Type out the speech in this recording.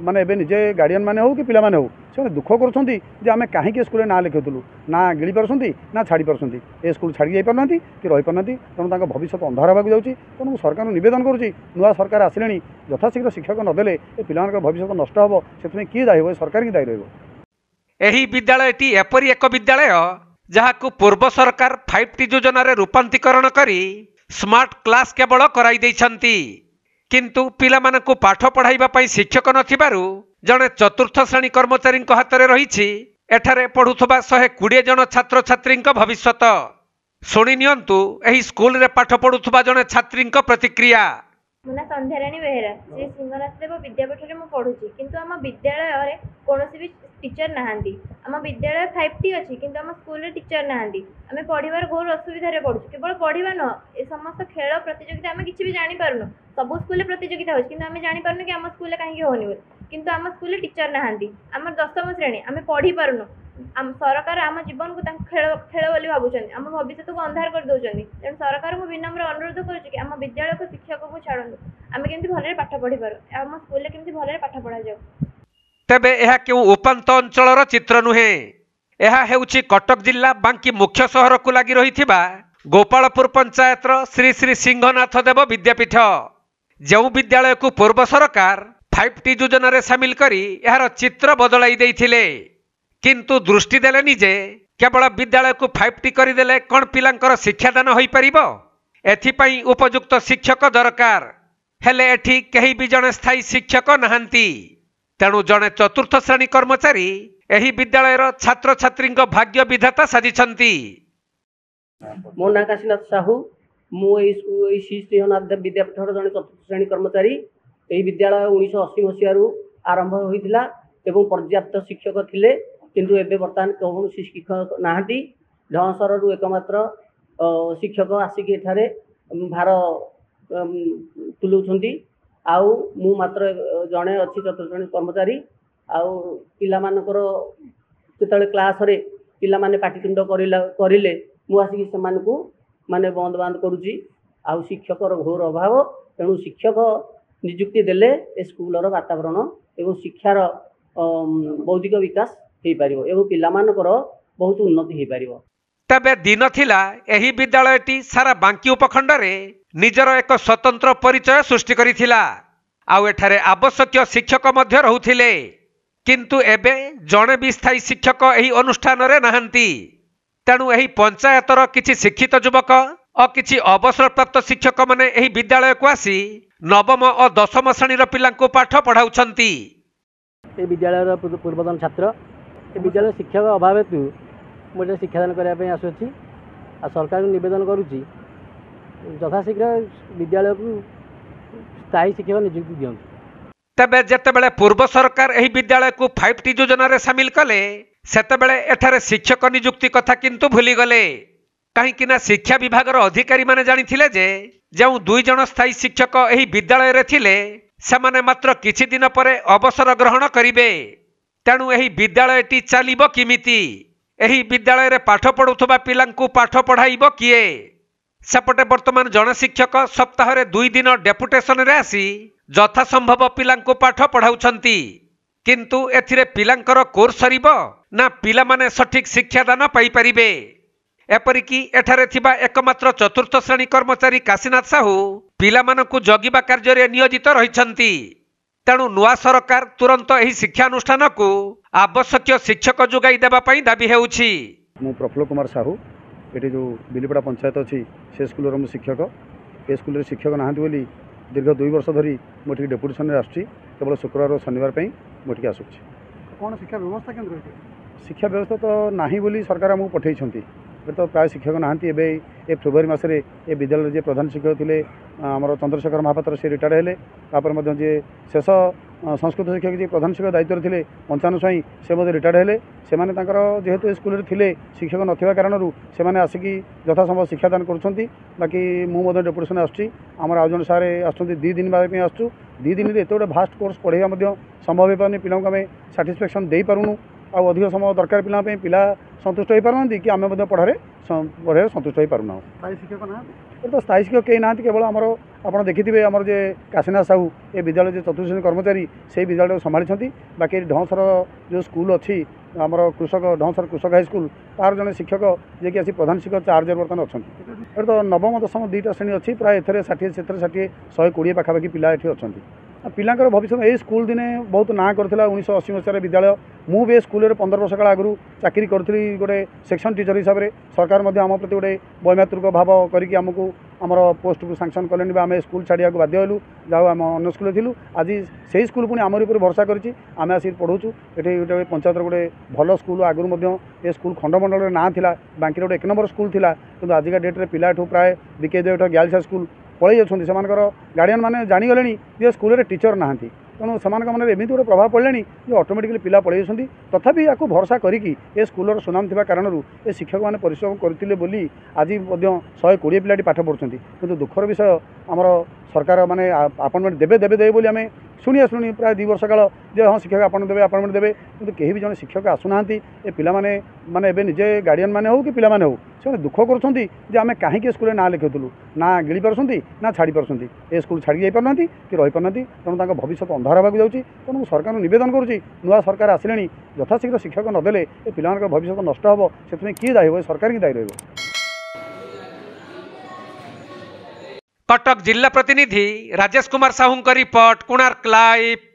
माने एबे निजे गार्डियन माने हो कि पिला माने हो से दुख करुँच आम कहीं स्कूल ना लिखुलु ना गिड़ी पार्टी ना छाड़ी पार्टी ए स्कूल छाड़ी जाई पारना कि रही पारना तेणु भविष्य अंधार होगा जाऊँगी तेणु सरकार निवेदन करुँची नुआ सरकार आसिले यथाशीघ्र शिक्षक नदेले ए पिला भविष्य नष्ट हम से किए दायी हो सरकार ही दायी रही विद्यालयटी एपरी एक विद्यालय जहां पूर्व सरकार 5T योजना रूपांतरण करी स्मार्ट क्लास केवल कराई देइछंती किंतु पिलामानकु पाठ पढ़ाइबा पई शिक्षक नथिबारु जणे चतुर्थ श्रेणी कर्मचारी हाथ में रही एठारे पढ़ुथबा 120 जन छात्र छात्री भविष्यत शुणी नियंतु एही स्कूल रे पाठ पढ़ुथबा जने छात्री प्रतिक्रिया। मुना संध्याराणी बेहेरा श्री सिंहनाथ देव विद्यापीठ में पढ़ुची किंतु आम विद्यालय कौन भी टीचर नहांती आम विद्यालय 5T अच्छी किंतु आम स्कूल टीचर नहांती आम पढ़ार घोर असुविधा पढ़ुँ केवल पढ़ा नुह ए समस्त खेल प्रतियोगिता आम किसी भी जानीपारुनु सब स्कूल प्रतियोगिता होती आम जानीपारुनु कि आम स्कूल कहीं होनी किंतु आम स्कूल टीचर नहांती आम 10वीं श्रेणी आम पढ़ी पारुनु सरकार आम जीवन को खेल खेल बोली भावुं आम भविष्य को अंधार कर दौरान तेणु सरकार को विनम्र अनुरोध करुँच आम विद्यालय को शिक्षक को छाड़ू आम केमती भले पाठ पढ़ी पार आम स्कूल केमती भले पाठ पढ़ा जाऊ। तेबे यह क्यों उपांत अंचलर चित्र नुहे यह हेउछि कटक जिला बांकी मुख्य सहर को लगी रही गोपालपुर पंचायत श्री श्री सिंहनाथ देव विद्यापीठ जो विद्यालय को पूर्व सरकार 5T योजना रे सामिल करी यार चित्र बदलाई देइथिले किंतु दृष्टि देले निजे केवल विद्यालय को 5T करदेले कौन पिलांकर शिक्षादान हो पारिबो एथिपाई उपयुक्त शिक्षक दरकार हेले एठी कहीं भी जने स्थायी शिक्षक नहांती तेणु जने चतुर्थ श्रेणी कर्मचारी एही विद्यालयर छात्र छात्री भाग्य विधाता साजिछंती। मो ना काशीनाथ साहू मु श्री सिंहनाथ देव विद्यापीठ जड़े चतुर्थ श्रेणी कर्मचारी यही विद्यालय 1980 मसीह आरंभ होता एवं पर्याप्त शिक्षक थिले किंतु एबे बर्तमान कौन शिक्षक नहांती ढंसर रु एकमात्र शिक्षक आसिक एठारे भार तुलाउछंती आउ मु मात्र जड़े अच्छी चतुर्थ श्रेणी कर्मचारी आउ पिला मानकर जेतले क्लास रे पिला माने पाटितुंड करिले मु आसिक से माने बंद बांध करुची आउ शिक्षकर घोर अभाव तेणु शिक्षक नियुक्ति देले ए स्कूलर वातावरण एवं शिक्षार बौद्धिक विकास हो पार एवं पिलामानकर बहुत उन्नति हो पार। तबे दिन थिला एही विद्यालयटी सारा बांकी उपखंड रे निजर एक स्वतंत्र परिचय सृष्टि करिथिला आउ एठारे आवश्यक शिक्षक मध्य रहुथिले किंतु एबे जणे भी स्थायी शिक्षक एही अनुष्ठान रे नहांती तेणु एही पंचायतर किछि शिक्षित युवक और किछि अवसर प्राप्त शिक्षक माने एही विद्यालय को आसी नवम और 10म श्रेणी पिलांको पाठ पढ़ाउछंती। ए विद्यालय पूर्वतन छात्र ए विद्यालय शिक्षक अभाव हेतु मुझे शिक्षादान करने आसुच्छी आ सरकार को निवेदन करुच्ची यथाशीघ्र विद्यालय को स्थायी शिक्षक नियुक्ति दियंतु। तबे जेतेबेले पूर्व सरकार एही विद्यालय को 5T योजना रे शामिल कले सेतेबेले एठारे शिक्षक नियुक्ति कथा किंतु भूली गले कहीं शिक्षा विभाग अधिकारी माने जानिथिले जे जो 2 जन स्थायी शिक्षक एही विद्यालय रे थिले सेमाने मात्र किछि दिन परे अवसर ग्रहण करिवे तेणु एही विद्यालयटी चलिबो किमिति एही विद्यालय रे पाठ पढ़ुथबा पिलांकु पाठ पढ़ाइबो किए सेपटे वर्तमान जन शिक्षक सप्ताह रे 2 दिन डेपुटेशन रे आसी यथा संभव पिलांकु पाठ पढ़ाउछंती किंतु एथिरे पिलांकर कोर्स सरिबो ना पिला माने सठिक शिक्षादान पाई परिबे एपरिकी एठारे थिबा एकमात्र चतुर्थ श्रेणी कर्मचारी काशीनाथ साहू पिलामानकु जगिबा कार्य रे नियोजित रहिछंती तेणु नुआ सरकार तुरंत एही शिक्षानुष्ठान को आवश्यक शिक्षक जोगाई देबा पई दाबी हेउछि। मु प्रफुल्ल कुमार साहू एटी जो बिलीपड़ा पंचायत अच्छी से स्कूल मु शिक्षक ए स्कूल शिक्षक नहांती बोली दीर्घ 2 वर्ष धरी मुझे डेपुटेशन में आसुची केवल शुक्रवार और शनिवार मुझे आसूँ कौन शिक्षा व्यवस्था केन्द्र शिक्षा व्यवस्था तो नाही बोली सरकार आमको पठेइछंती तो प्राय शिक्षक नहांती एबे ए फेब्रुआरी मासरे ए विद्यालय जे प्रधान शिक्षक थिले आमर चंद्रशेखर महापात्र से रिटायर हेले तापर मध्य जे शेष संस्कृत शिक्षक जी प्रधान शिक्षक दायित्व थिले पंचानन स्वाई से मध्य रिटायर हेले से माने तांकर जेहेतु स्कूल रे थिले शिक्षक नथिबा कारणरू से माने आसिकी यथा संभव शिक्षादान करुछंती बाकी मु मध्य डेपुटेशन आसुची आमर आउ जन सारे आसुछंती 2 दिन बाद आसुछु 2 दिन रे एते गोटे भास्ट कोर्स पढ़ाइबा मध्य संभव हे पानी पिलांक आमे सैटिस्फैक्शन दे पारुनु ଆଉ ଅଧିକ ସମୟ ଦରକାର ପିଲାଙ୍କ ପାଇଁ ପିଲା ସନ୍ତୁଷ୍ଟ ହୋଇପାରୁନାହାନ୍ତି କି ଆମେ ମଧ୍ୟ ପଢ଼ାରେ ସନ୍ତୁଷ୍ଟ ହୋଇପାରୁନାହୁଁ। ସ୍ଥାୟୀ ଶିକ୍ଷକ ନାହାନ୍ତି। ଏ ତ ସ୍ଥାୟୀ ଶିକ୍ଷକ କେହି ନାହାନ୍ତି। କେବଳ ଆମର ଆପଣ ଦେଖିଥିବେ ଆମର ଯେ କାଶୀନାଥ ସାହୁ ଏ ବିଦ୍ୟାଳୟ ଯେ ଚତୁର୍ଥ ଶ୍ରେଣୀ କର୍ମଚାରୀ ସେଇ ବିଦ୍ୟାଳୟକୁ ସମ୍ଭାଳିଛନ୍ତି। ବାକି ଢଁସର ଯେଉଁ ସ୍କୁଲ ଅଛି ଆମର ଢଁସର କୃଷକ ହାଇସ୍କୁଲ ତାର ଜଣେ ଶିକ୍ଷକ ଯିଏକି ଆସି ପ୍ରଧାନ ଶିକ୍ଷକ ଚାର୍ଜରେ ବର୍ତ୍ତମାନ ଅଛନ୍ତି। ଏଠି ତ ନବମ ଦଶମ ଦୁଇଟା ଶ୍ରେଣୀ ଅଛି। ପ୍ରାୟ ଏଥିରେ 60 ସେଥିରେ 60 120 ପାଖାପାଖି ପିଲା ଏଠି ଅଛନ୍ତି। ପିଲାଙ୍କର ଭବିଷ୍ୟତ ଏଇ ସ୍କୁଲ ଦିନେ ବହୁତ ନାଁ କରିଥିଲା 1980 ମସିହାରେ ବିଦ୍ୟାଳୟ। ମୁଁ ବି ଏ ସ୍କୁଲରେ 15 ବର୍ଷ କାଳ ଆଗରୁ ଚାକିରି କରିଥିଲି ଗୋଟେ ସେକ୍ସନ ଟିଚର ହିସାବରେ। ସରକାର ମଧ୍ୟ ଆମ ପ୍ରତି ଗୋଟେ ବୈମାତୃକ ଭାବ କରିକି ଆମକୁ ଆମର ପୋଷ୍ଟକୁ ସାଂସନ୍ କଲେଣି ବା ଆମେ ସ୍କୁଲ ଛାଡ଼ିବାକୁ ବାଧ୍ୟ ହେଲୁ। ଯାଉ ଆମ ଅନ୍ୟ ସ୍କୁଲରେ ଥିଲୁ। ଆଜି ସେଇ ସ୍କୁଲ ପୁଣି ଆମରି ଉପରେ ଭରସା କରିଛି। ଆମେ ଆସିକି ପଢ଼ଉଛୁ। ଏଠି ଗୋଟେ ପଞ୍ଚାୟତର ଗୋଟେ ଭଲ ସ୍କୁଲ। ଆଗରୁ ମଧ୍ୟ ଏ ସ୍କୁଲ ଖଣ୍ଡମଣ୍ଡଳରେ ନାଁ ଥିଲା। ବାଙ୍କିରେ ଗୋଟେ 1 ନମ୍ବର ସ୍କୁଲ ଥିଲା। କିନ୍ତୁ ଆଜିକା ଡେଟ୍ରେ ପିଲା ଏଠୁ ପ୍ରାୟ ବିକେ ଦେଓ ଗାର୍ଲସ ସ୍କୁଲ ପଳେଇ ଅଛନ୍ତି। ସେମାନଙ୍କର ଗାର୍ଡ଼ିଆନ୍ ମାନେ ଜାଣିଗଲେଣି ଯେ ସ୍କୁଲରେ ଟିଚର ନାହାନ୍ତି। ତେଣୁ ସେମାନଙ୍କ ମନରେ ଏମିତି ଗୋଟେ ପ୍ରଭାବ ପଡ଼ିଲାଣି ଯେ ଅଟୋମେଟିକାଲି ପିଲା ପଳେଇ ଆସୁଛନ୍ତି। ତଥାପି ୟାକୁ ଭରସା କରିକି ଏ ସ୍କୁଲର ସୁନାମ ଥିବା କାରଣରୁ ଏ ଶିକ୍ଷକମାନେ ପରିଶ୍ରମ କରିଥିଲେ ବୋଲି ଆଜି ମଧ୍ୟ 120 ପିଲାଟି ପାଠ ପଢ଼ୁଛନ୍ତି। କିନ୍ତୁ ଦୁଃଖର ବିଷୟ ଆମର ସରକାର ମାନେ ଆପଏଣ୍ଟମେଣ୍ଟ ଦେବେ ବୋଲି ଆମେ ଶୁଣି ଆସିଲୁଣି ପ୍ରାୟ 2 ବର୍ଷ କାଳ ଯେ ହଁ ଶିକ୍ଷକ ଆପଏଣ୍ଟମେଣ୍ଟ ଦେବେ। କିନ୍ତୁ କେହି ବି ଜଣେ ଶିକ୍ଷକ ଆସୁନାହାନ୍ତି। ଏ ପିଲାମାନେ ମାନେ ଏବେ ନିଜେ ଗାର୍ଡ଼ିଆନ୍ ମାନେ ହେଉ କି ପିଲାମାନେ ହେଉ ସେମାନେ ଦୁଃଖ କରୁଛନ୍ତି ଯେ ଆମେ କାହିଁକି ସ୍କୁଲରେ ନାଁ ଲେଖାଉଥିଲୁ। ନା ଗିଳି ପାରୁଛନ୍ତି ନା ଛାଡ଼ି ପାରୁଛନ୍ତି। ଏ ସ୍କୁଲ ଛାଡ଼ି ଯାଇପାରୁନାହାନ୍ତି କି ରହିପାରୁନାହାନ୍ତି। ତେଣୁ ତାଙ୍କ ଭବିଷ୍ୟତ ଅନ୍ଧାର ହେବାକୁ ଯାଉଛି। ତେଣୁ ମୁଁ ସରକାରଙ୍କୁ ନିବେଦନ କରୁଛି ନୂଆ ସରକାର ଆସିଲେଣି ଯଥାଶୀଘ୍ର ଶିକ୍ଷକ ନଦେଲେ ଏ ପିଲାମାନଙ୍କର ଭବିଷ୍ୟତ ନଷ୍ଟ ହେବ। ସେଥିପାଇଁ କିଏ ଦାୟୀ ହେବ? ଏ ସରକାର ହିଁ ଦାୟୀ ରହିବ। कटक जिला प्रतिनिधि राजेश कुमार साहू रिपोर्ट कोणार्क लाइव।